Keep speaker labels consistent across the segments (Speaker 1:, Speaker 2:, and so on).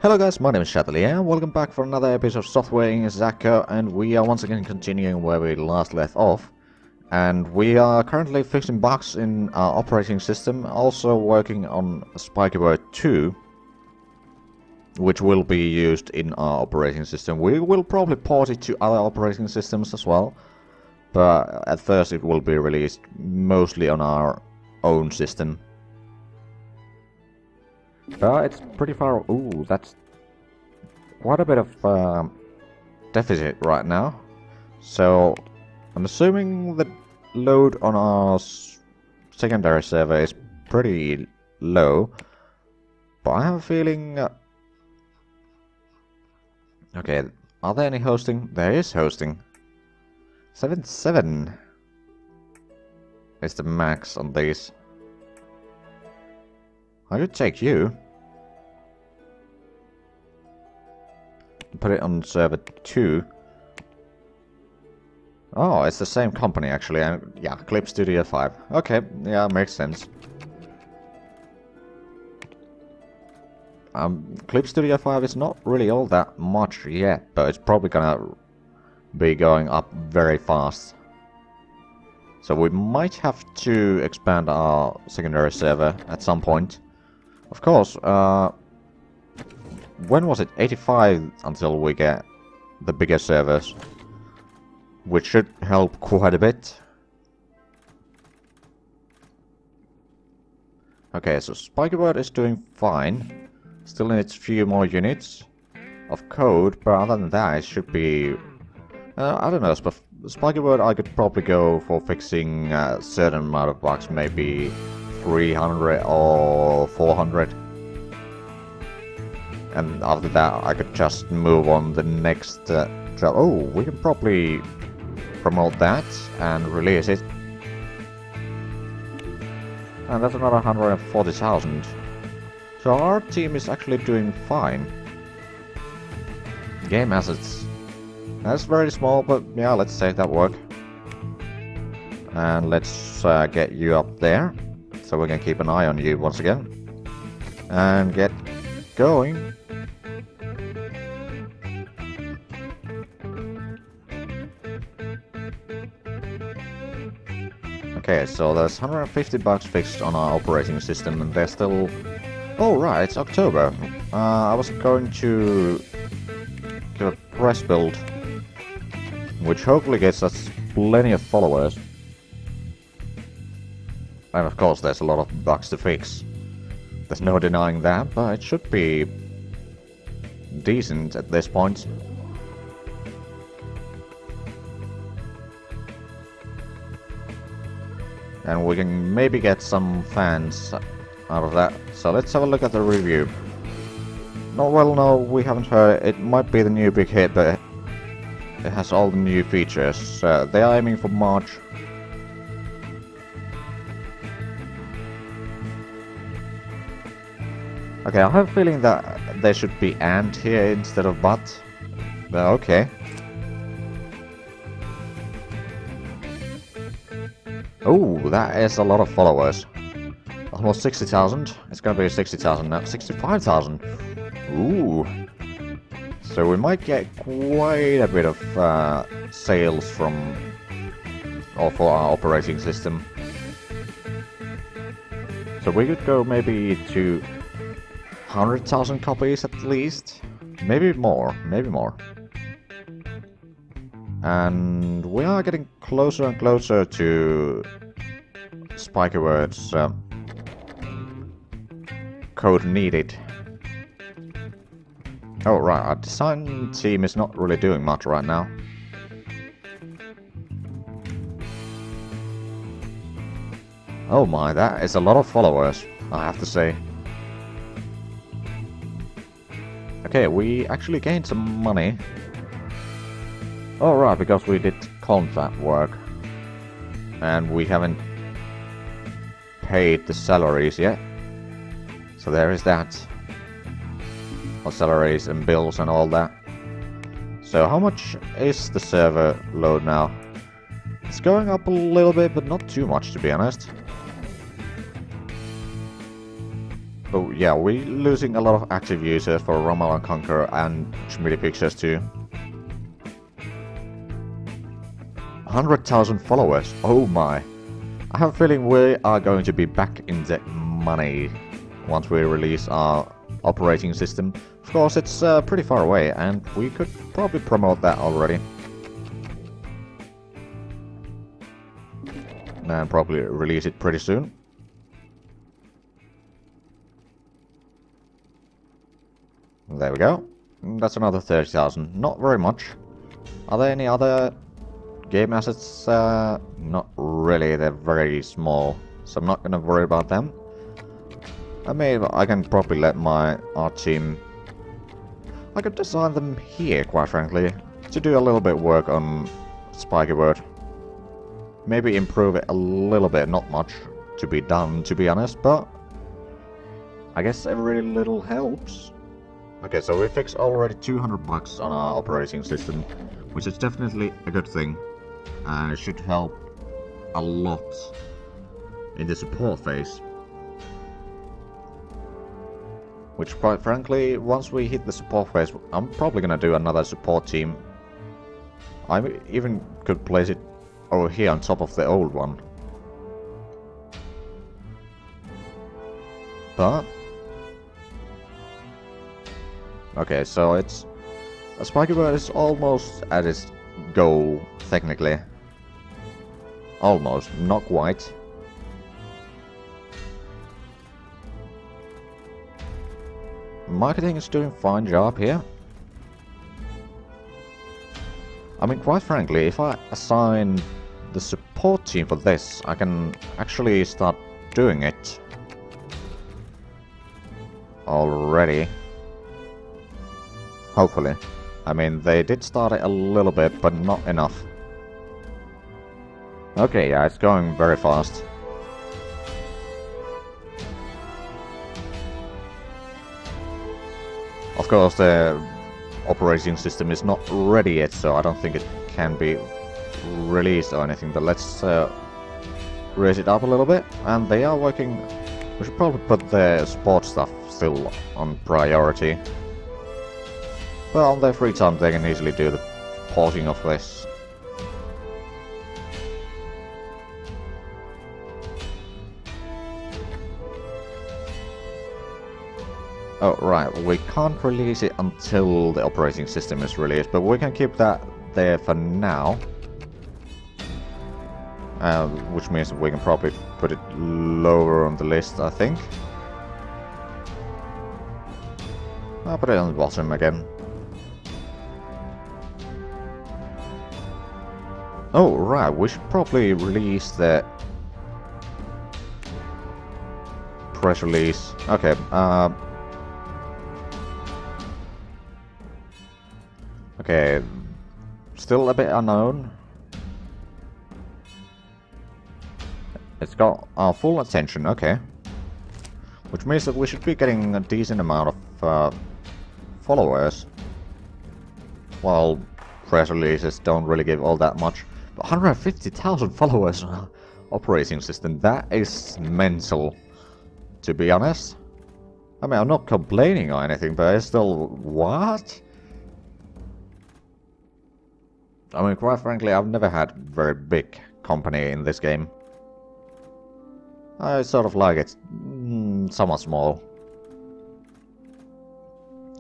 Speaker 1: Hello guys, my name is Zhatelier, and welcome back for another episode of Software in Zhatdows, and we are once again continuing where we last left off. And we are currently fixing bugs in our operating system, also working on Spikeword 2, which will be used in our operating system. We will probably port it to other operating systems as well, but at first it will be released mostly on our own system. It's pretty far. Ooh, that's quite a bit of deficit right now. So I'm assuming the load on our secondary server is pretty low. But I have a feeling. Okay, are there any hosting? There is hosting. 7.7 is the max on these. I could take you. Put it on server 2. Oh, it's the same company actually. Yeah, Clip Studio 5. Okay, yeah, makes sense. Clip Studio 5 is not really all that much yet, but it's probably gonna be going up very fast. So we might have to expand our secondary server at some point. Of course, when was it? 85 until we get the bigger servers, which should help quite a bit. Okay, so Spikeword is doing fine. Still needs a few more units of code, but other than that, it should be... I don't know, Spikeword I could probably go for fixing a certain amount of bugs, maybe 300 or 400. And after that, I could just move on the next job. Oh, we can probably promote that and release it. And that's another 140,000. So our team is actually doing fine. Game assets. That's very small, but yeah, let's save that work. And let's get you up there, so we can keep an eye on you once again. And get going. Okay, so there's 150 bugs fixed on our operating system, and there's still... Oh right, it's October. I was going to do a press build, which hopefully gets us plenty of followers. And of course there's a lot of bugs to fix. There's no denying that, but it should be decent at this point. And we can maybe get some fans out of that. So let's have a look at the review. No, we haven't heard it. It might be the new big hit, but it has all the new features. They are aiming for March. Okay, I have a feeling that there should be and here instead of but. But okay. Oh, that is a lot of followers. Almost 60,000. It's gonna be 60,000 now. 65,000. Ooh. So we might get quite a bit of sales from or for our operating system. So we could go maybe to 100,000 copies at least. Maybe more. Maybe more. And we are getting closer and closer to Spikeword's code needed. Oh right, our design team is not really doing much right now. Oh my, that is a lot of followers, I have to say. Okay, we actually gained some money. Oh right, because we did contract work. And we haven't paid the salaries yet. So there is that. Or salaries and bills and all that. So how much is the server load now? It's going up a little bit, but not too much to be honest. Oh yeah, we're losing a lot of active users for Rommel and Conquer and Schmitty Pictures too. 100,000 followers, oh my. I have a feeling we are going to be back in the money once we release our operating system. Of course, it's pretty far away, and we could probably promote that already. And probably release it pretty soon. There we go. That's another 30,000. Not very much. Are there any other game assets? Not really. They're very small, so I'm not gonna worry about them. I can probably let my art team... I could design them here, quite frankly, to do a little bit of work on Spiky Word. Maybe improve it a little bit, not much to be done, to be honest, but I guess every little helps. Okay, so we fixed already 200 bucks on our operating system, which is definitely a good thing, and it should help a lot in the support phase. Which, quite frankly, once we hit the support phase, I'm probably gonna do another support team. I even could place it over here on top of the old one. But... okay, so it's... Spiky Bird is almost at its goal, technically. Almost, not quite. Marketing is doing a fine job here. I mean, quite frankly, if I assign the support team for this, I can actually start doing it already. Hopefully. I mean, they did start it a little bit, but not enough. Okay, yeah, it's going very fast. Of course, the operating system is not ready yet, so I don't think it can be released or anything, but let's raise it up a little bit. And they are working... we should probably put the support stuff still on priority. But on their free time they can easily do the porting of this. Oh, right, we can't release it until the operating system is released, but we can keep that there for now. Which means we can probably put it lower on the list, I think. I'll put it on the bottom again. Oh, right, we should probably release the press release. Okay, okay, still a bit unknown. It's got our full attention, okay. Which means that we should be getting a decent amount of followers. While press releases don't really give all that much. But 150,000 followers on our operating system, that is mental, to be honest. I mean, I'm not complaining or anything, but it's still... what? I mean, quite frankly, I've never had very big company in this game. I sort of like it somewhat small.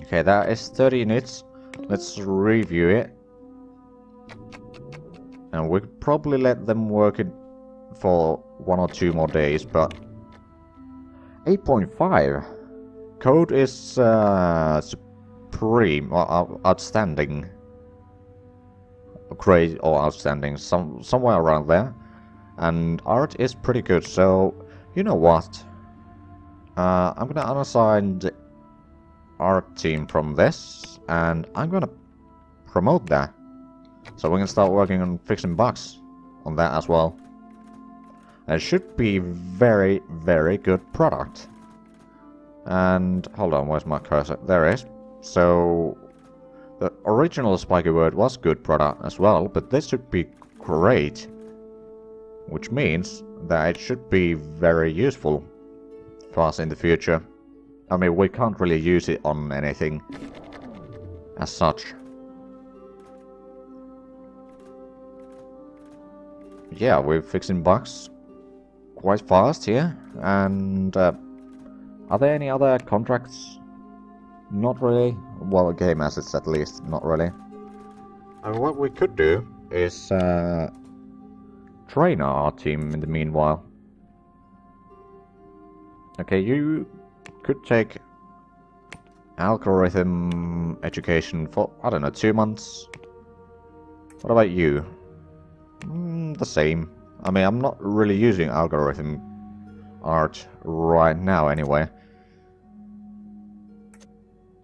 Speaker 1: Okay, that is 30 units. Let's review it. And we could probably let them work it for 1 or 2 more days, but... 8.5! Code is supreme, or outstanding. Great or outstanding, somewhere around there. And art is pretty good, so... you know what? I'm gonna unassign the art team from this, and I'm gonna promote that. So we can start working on fixing bugs on that as well. And it should be very, very good product. And hold on, where's my cursor? There it is. So the original Spiky Word was good product as well, but this should be great. Which means that it should be very useful for us in the future. I mean, we can't really use it on anything as such. Yeah, we're fixing bugs quite fast here. And are there any other contracts? Not really. Well, game assets at least, not really. And what we could do is train our team in the meanwhile. Okay, you could take algorithm education for, I don't know, 2 months. What about you? The same. I mean, I'm not really using algorithm art right now anyway.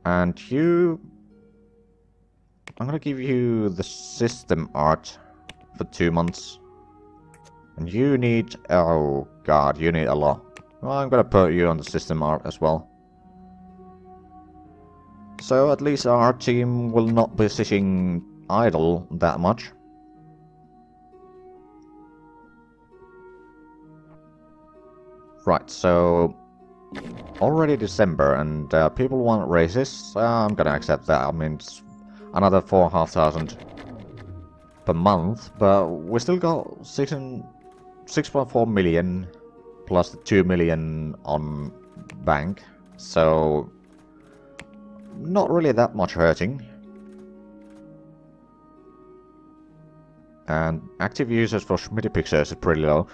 Speaker 1: And you... I'm gonna give you the system art for 2 months. And you need... oh god, you need a lot. Well, I'm gonna put you on the system art as well. So at least our team will not be sitting idle that much. Right, so... already December and people want raises. I'm gonna accept that. I mean, it's another 4,500 per month, but we still got 6.4 million plus the 2 million on bank, so not really that much hurting. And active users for Schmidt-Pixels is pretty low.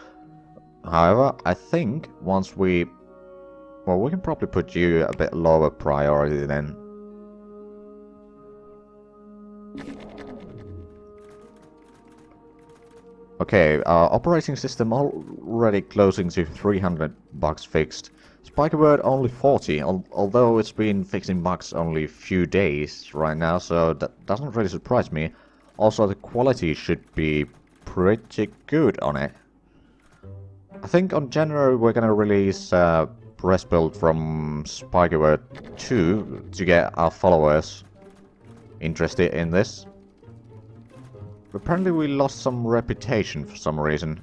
Speaker 1: However, I think once we... well, we can probably put you a bit lower priority then. Okay, operating system already closing to 300 bugs fixed. Spiker word only 40, although it's been fixing bugs only a few days right now, so that doesn't really surprise me. Also, the quality should be pretty good on it. I think on January we're gonna release press build from Spikerword 2 to get our followers interested in this. Apparently we lost some reputation for some reason.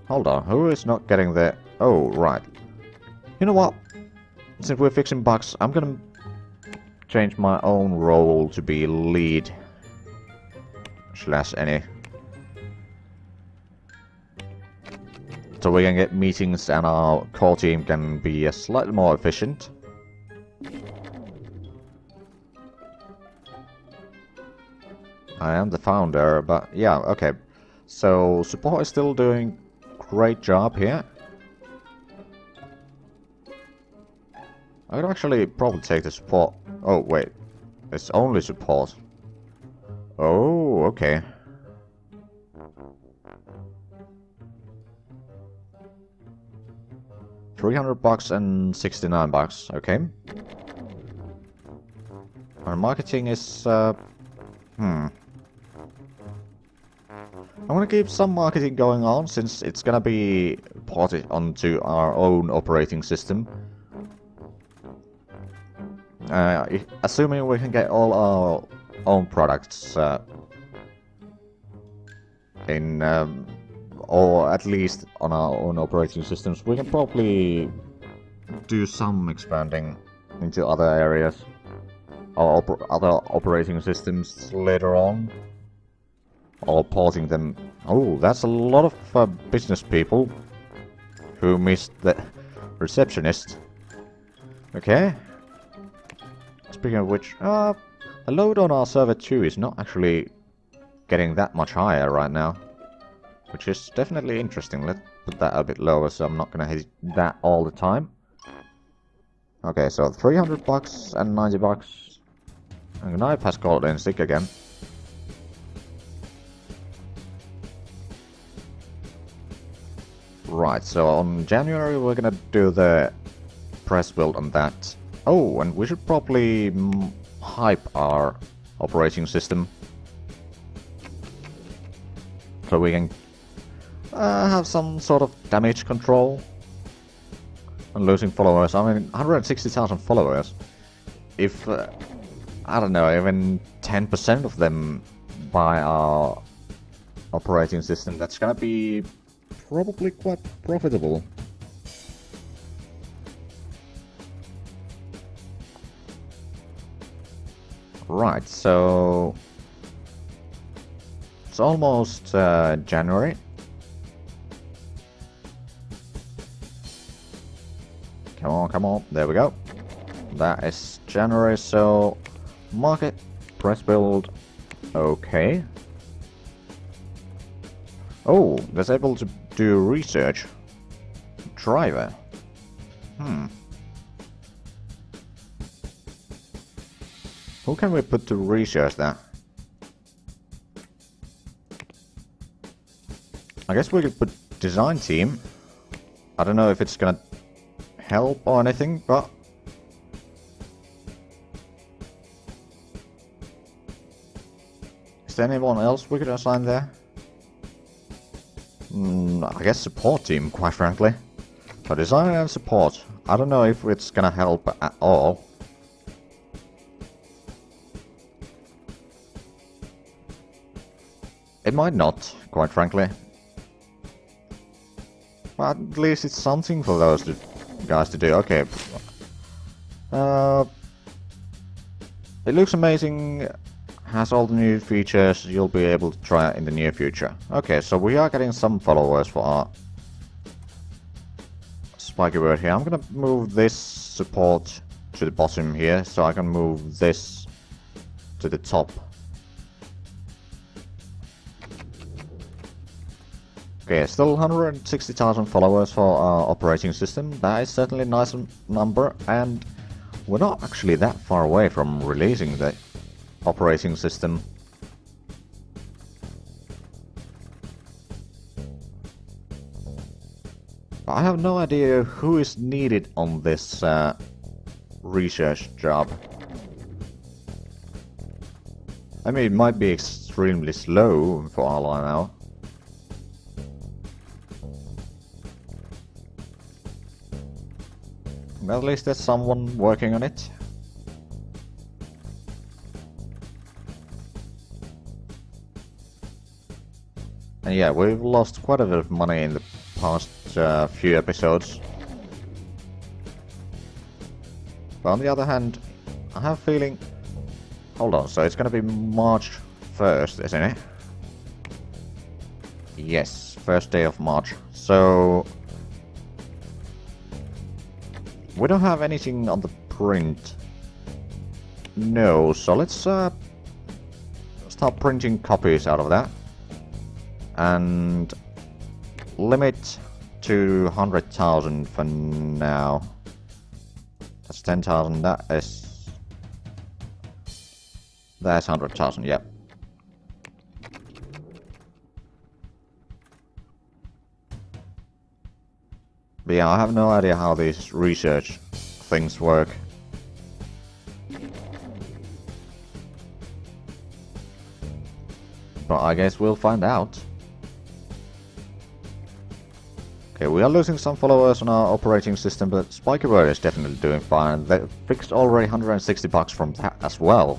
Speaker 1: Hold on, who is not getting the... oh, right. You know what? Since we're fixing bugs, I'm gonna change my own role to be lead / any. So we can get meetings and our core team can be slightly more efficient. I am the founder, but yeah, okay. So support is still doing great job here. I could actually probably take the support. Oh wait, it's only support. Oh, okay. $300 and $69, okay. Our marketing is, I'm gonna keep some marketing going on, since it's gonna be ported onto our own operating system. Assuming we can get all our own products in... or at least on our own operating systems, we can probably do some expanding into other areas or other operating systems later on, or porting them. Oh, that's a lot of business people who missed the receptionist. Okay. Speaking of which, the load on our server 2 is not actually getting that much higher right now. Which is definitely interesting. Let's put that a bit lower so I'm not gonna hit that all the time. Okay, so $300 and $90. And knife has called in sick again. Right, so on January we're gonna do the press build on that. Oh, and we should probably hype our operating system. So we can have some sort of damage control and losing followers. I mean, 160,000 followers. If, I don't know, even 10% of them buy our operating system that's gonna be probably quite profitable. Right, so it's almost January. Come on, come on, there we go. That is January, so market, press build, okay. Oh, that's able to do research. Driver. Who can we put to research that? I guess we could put design team. I don't know if it's gonna help or anything, but is there anyone else we could assign there? I guess support team, quite frankly. But design and support. I don't know if it's gonna help at all. It might not, quite frankly. But at least it's something for those guys to do. Okay. It looks amazing. Has all the new features. You'll be able to try it in the near future. Okay, so we are getting some followers for our spiky word here. I'm gonna move this support to the bottom here, so I can move this to the top. Okay, still 160,000 followers for our operating system. That is certainly a nice number, and we're not actually that far away from releasing the operating system. I have no idea who is needed on this research job. I mean, it might be extremely slow for all I know. At least there's someone working on it. And yeah, we've lost quite a bit of money in the past few episodes. But on the other hand, I have a feeling... Hold on, so it's gonna be March 1st, isn't it? Yes, first day of March. So... we don't have anything on the print. No, so let's start printing copies out of that. And limit to 100,000 for now. That's 10,000, that's 100,000, yep. But yeah, I have no idea how these research things work. But I guess we'll find out. Okay, we are losing some followers on our operating system, but Spiky Bird is definitely doing fine. They fixed already 160 bucks from that as well.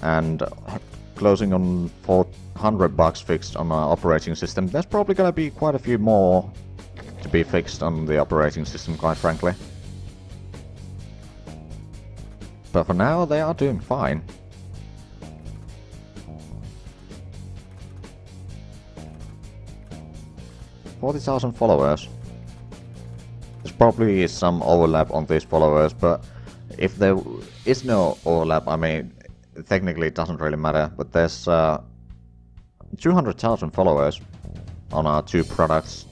Speaker 1: And closing on 400 bucks fixed on our operating system. There's probably gonna be quite a few more to be fixed on the operating system, quite frankly. But for now, they are doing fine. $40,000 followers. There's probably some overlap on these followers, but if there is no overlap, I mean, technically it doesn't really matter, but there's 200,000 followers on our two products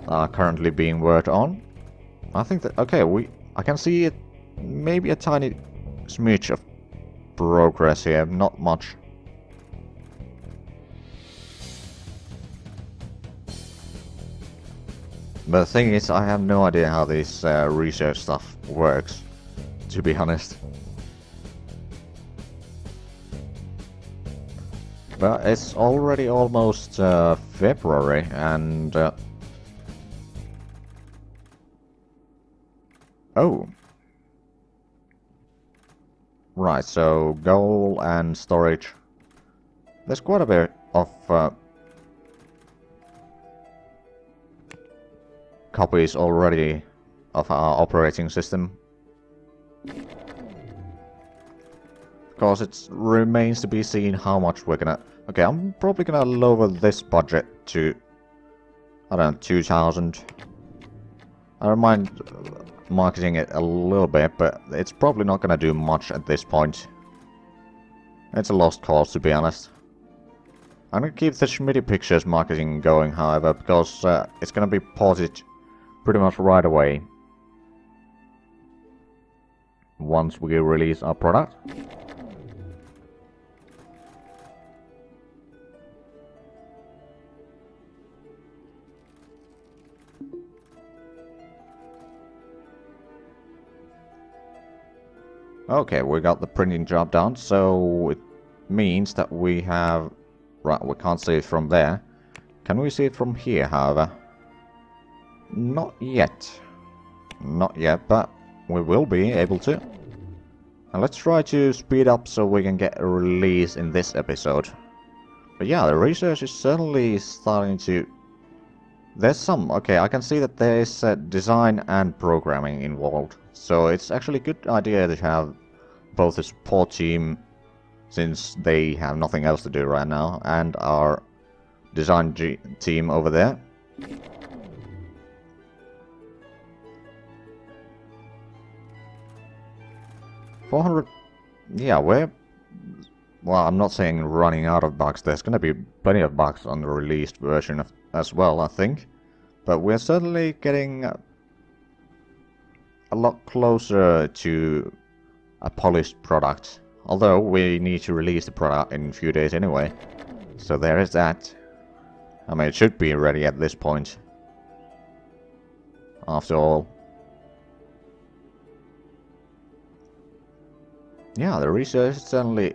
Speaker 1: are currently being worked on. I think that, okay, I can see it, maybe a tiny smidge of progress here, not much. But the thing is, I have no idea how this research stuff works, to be honest. But it's already almost February, and... oh! Right, so goal and storage There's quite a bit of copies already of our operating system. Of course, it remains to be seen how much we're gonna... Okay, I'm probably gonna lower this budget to, I don't know, 2,000. I don't mind marketing it a little bit, but it's probably not gonna do much at this point. It's a lost cause, to be honest. I'm gonna keep the Schmitty Pictures marketing going, however, because it's gonna be ported pretty much right away once we release our product. Okay, we got the printing job done, so it means that we have... Right, we can't see it from there. Can we see it from here, however? Not yet. Not yet, but we will be able to. And let's try to speed up so we can get a release in this episode. But yeah, the research is certainly starting to... There's some... Okay, I can see that there's design and programming involved. So it's actually a good idea to have both a support team, since they have nothing else to do right now, and our design team over there. $400... Yeah, we're... Well, I'm not saying running out of bugs. There's gonna be plenty of bugs on the released version as well, I think. But we're certainly getting a lot closer to a polished product. Although we need to release the product in a few days anyway. So there is that. I mean, it should be ready at this point. After all. Yeah, the research is certainly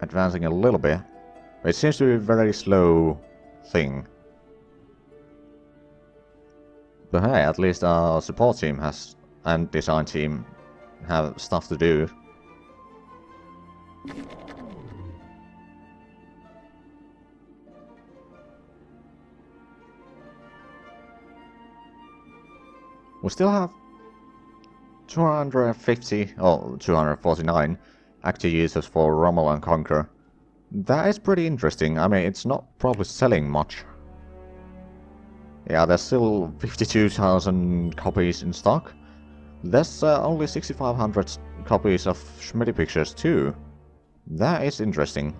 Speaker 1: advancing a little bit. But it seems to be a very slow thing. But hey, at least our support team has, and design team have stuff to do. We still have 250, oh, 249 active users for Rumble and Conquer. That is pretty interesting. I mean, it's not probably selling much. Yeah, there's still 52,000 copies in stock. There's only 6,500 copies of Schmitty Pictures too. That is interesting.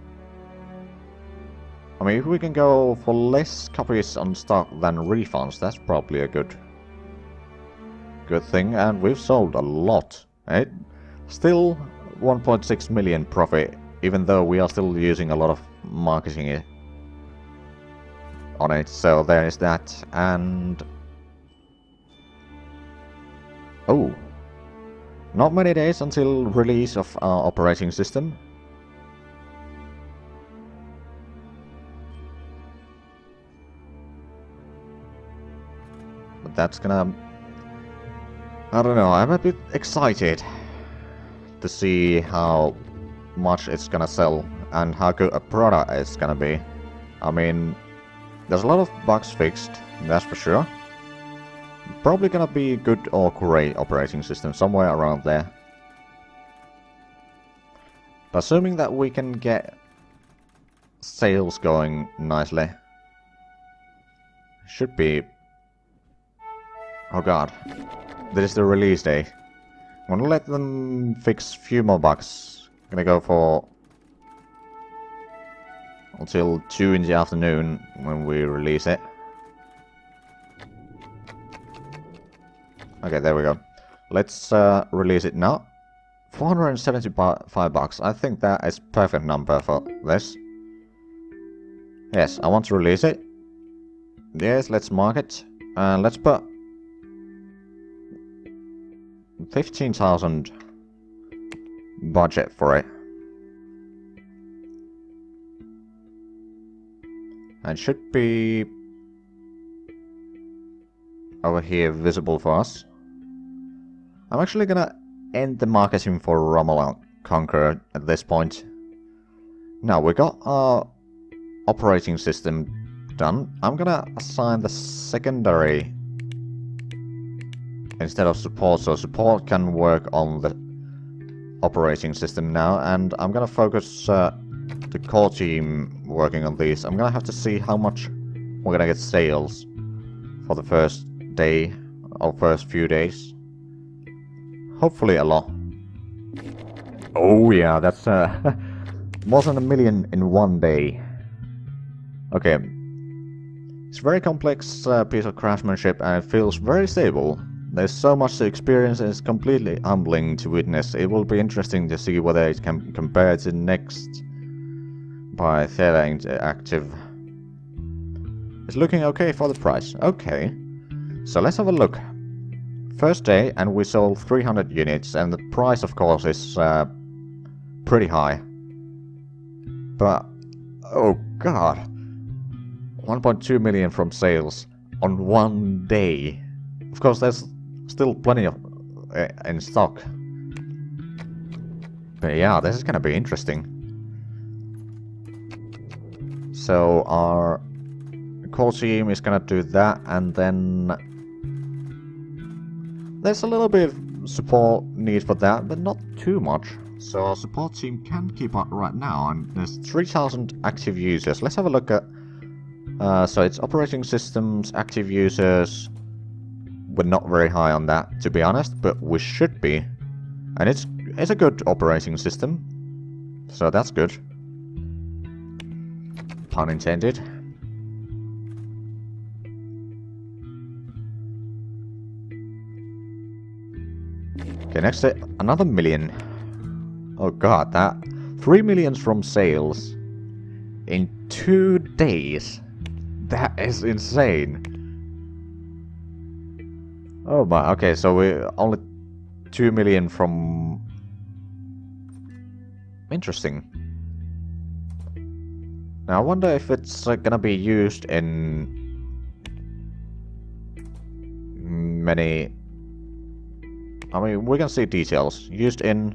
Speaker 1: I mean, if we can go for less copies on stock than refunds, that's probably a good thing. And we've sold a lot. Right? Still 1.6 million profit, even though we are still using a lot of marketing on it. So there is that. And oh, not many days until release of our operating system. But that's gonna... I don't know, I'm a bit excited to see how much it's gonna sell and how good a product it's gonna be. I mean, there's a lot of bugs fixed, that's for sure. Probably gonna be a good or great operating system, somewhere around there. But assuming that we can get sales going nicely, should be... Oh god, this is the release day. I'm gonna let them fix a few more bugs. I'm gonna go for until 2 in the afternoon when we release it. Okay, there we go. Let's release it now. 475 bucks. I think that is perfect number for this. Yes, I want to release it. Yes, let's mark it. And let's put 15,000 budget for it. And should be over here visible for us. I'm actually gonna end the marketing for Rumble and Conquer at this point. Now we got our operating system done, I'm gonna assign the secondary instead of support, so support can work on the operating system now, and I'm gonna focus the core team working on these. I'm gonna have to see how much we're gonna get sales for the first day or first few days. Hopefully a lot. Oh yeah, that's more than 1 million in one day. Okay. It's a very complex piece of craftsmanship and it feels very stable. There's so much to experience and it's completely humbling to witness. It will be interesting to see whether it can compare to the next by Zhatelier Interactive. It's looking okay for the price. Okay. So let's have a look. First day and we sold 300 units and the price of course is pretty high. But oh god. 1.2 million from sales on one day. Of course there's still plenty of in stock. But yeah, this is gonna be interesting. So our core team is gonna do that, and then there's a little bit of support need for that, but not too much. So our support team can keep up right now, and there's 3,000 active users. Let's have a look at so it's operating systems, active users. We're not very high on that, to be honest, but we should be. And it's a good operating system, so that's good. Pun intended. Okay, next another 1 million. Oh god, that 3 millions from sales in 2 days. That is insane. Oh my, okay, so we're only 2 million from... Interesting. Now I wonder if it's gonna be used in many... I mean, we can see details. Used in...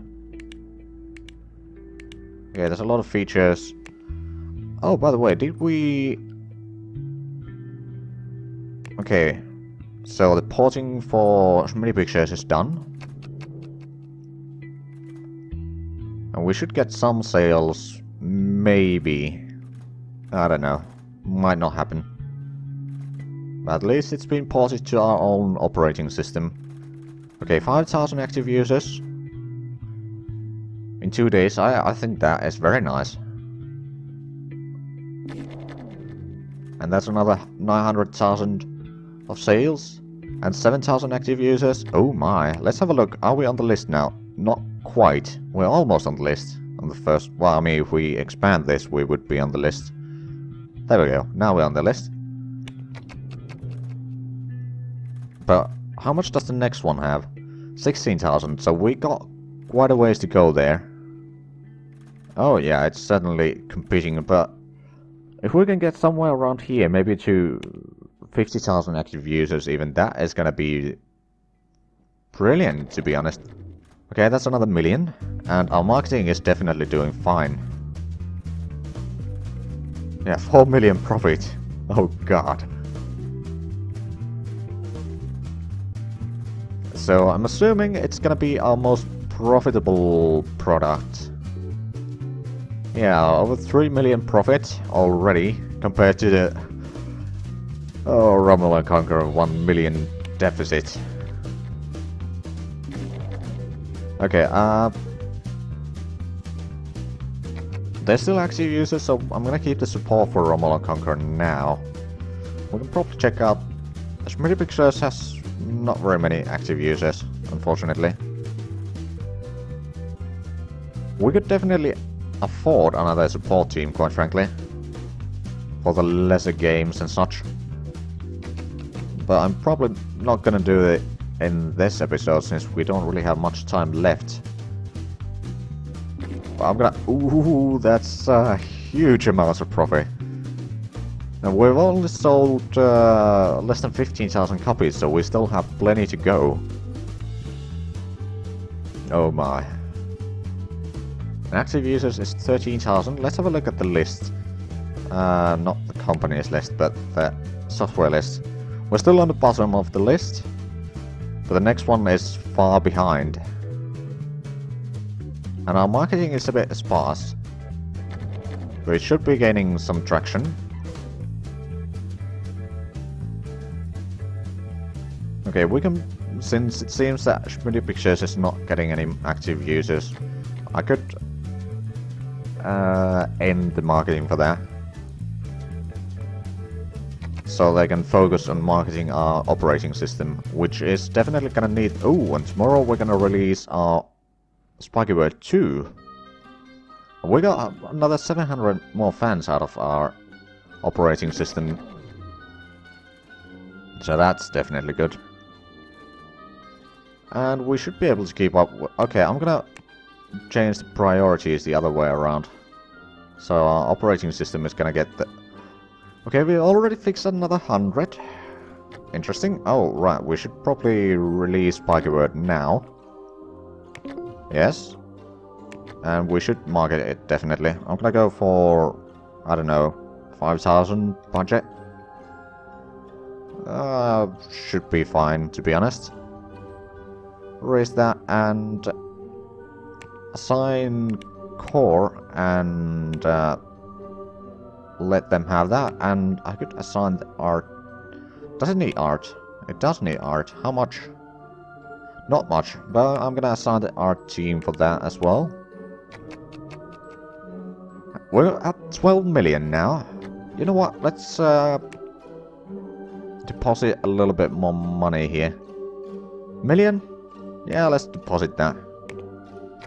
Speaker 1: Okay, there's a lot of features. Oh, by the way, did we... Okay, so the porting for mini pictures is done. And we should get some sales, maybe. I don't know. Might not happen. But at least it's been ported to our own operating system. Okay, 5,000 active users. In 2 days, I think that is very nice. And that's another 900,000 of sales. And 7,000 active users. Oh my. Let's have a look. Are we on the list now? Not quite. We're almost on the list. On the first... Well, I mean, if we expand this, we would be on the list. There we go. Now we're on the list. But how much does the next one have? 16,000. So we got quite a ways to go there. Oh yeah, it's certainly competing. But if we can get somewhere around here, maybe to 50,000 active users even, that is gonna be brilliant, to be honest. Okay, that's another 1 million. And our marketing is definitely doing fine. Yeah, 4 million profit. Oh god. So I'm assuming it's gonna be our most profitable product. Yeah, over 3 million profit already, compared to the Rumble and Conquer 1 million deficit. Okay, there's still active users, so I'm gonna keep the support for Rumble and Conquer now. We can probably check out... Mini Pictures has not very many active users, unfortunately. We could definitely afford another support team, quite frankly. For the lesser games and such. But I'm probably not gonna do it in this episode, since we don't really have much time left. But I'm gonna... Ooh, that's huge amounts of profit. And we've only sold less than 15,000 copies, so we still have plenty to go. Oh my. And active users is 13,000. Let's have a look at the list. Not the companies list, but the software list. We're still on the bottom of the list, but the next one is far behind. And our marketing is a bit sparse. We should be gaining some traction. Okay, we can, since it seems that Media Pictures is not getting any active users, I could end the marketing for that. So they can focus on marketing our operating system, which is definitely gonna need... Oh, and tomorrow we're gonna release our Spiky Bird 2. We got another 700 more fans out of our operating system. So that's definitely good. And we should be able to keep up... Okay, I'm gonna change the priorities the other way around. So our operating system is gonna get the... Okay, we already fixed another 100. Interesting. Oh, right, we should probably release Spiky Bird now. Yes. And we should market it, definitely. I'm gonna go for, I don't know, 5,000 budget. Should be fine, to be honest. Raise that and assign core and let them have that. And I could assign the art. Does it need art? It does need art. How much? Not much, but I'm gonna assign the art team for that as well. We're at 12 million now. You know what? Let's deposit a little bit more money here. Million? Yeah, let's deposit that.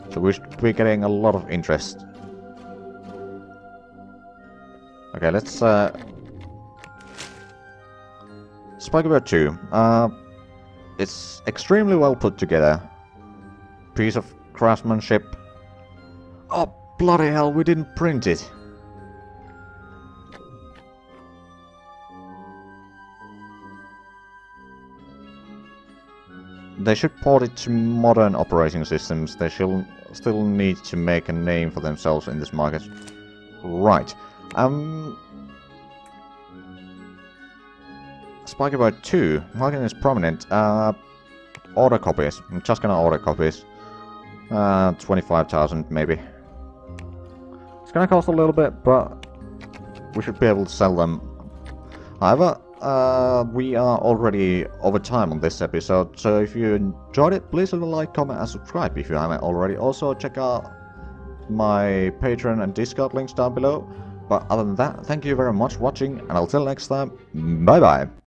Speaker 1: So we should be getting a lot of interest. Okay, let's Spiky Bird 2. It's extremely well put together. Piece of craftsmanship. Oh, bloody hell, we didn't print it. They should port it to modern operating systems. They still need to make a name for themselves in this market. Right. Spiky Bird 2. Marketing is prominent. Order copies. I'm just gonna order copies. 25,000 maybe. It's gonna cost a little bit, but we should be able to sell them. However, we are already over time on this episode, so if you enjoyed it, please leave a like, comment and subscribe if you haven't already. Also check out my Patreon and Discord links down below. But other than that, thank you very much for watching, and until next time, bye bye!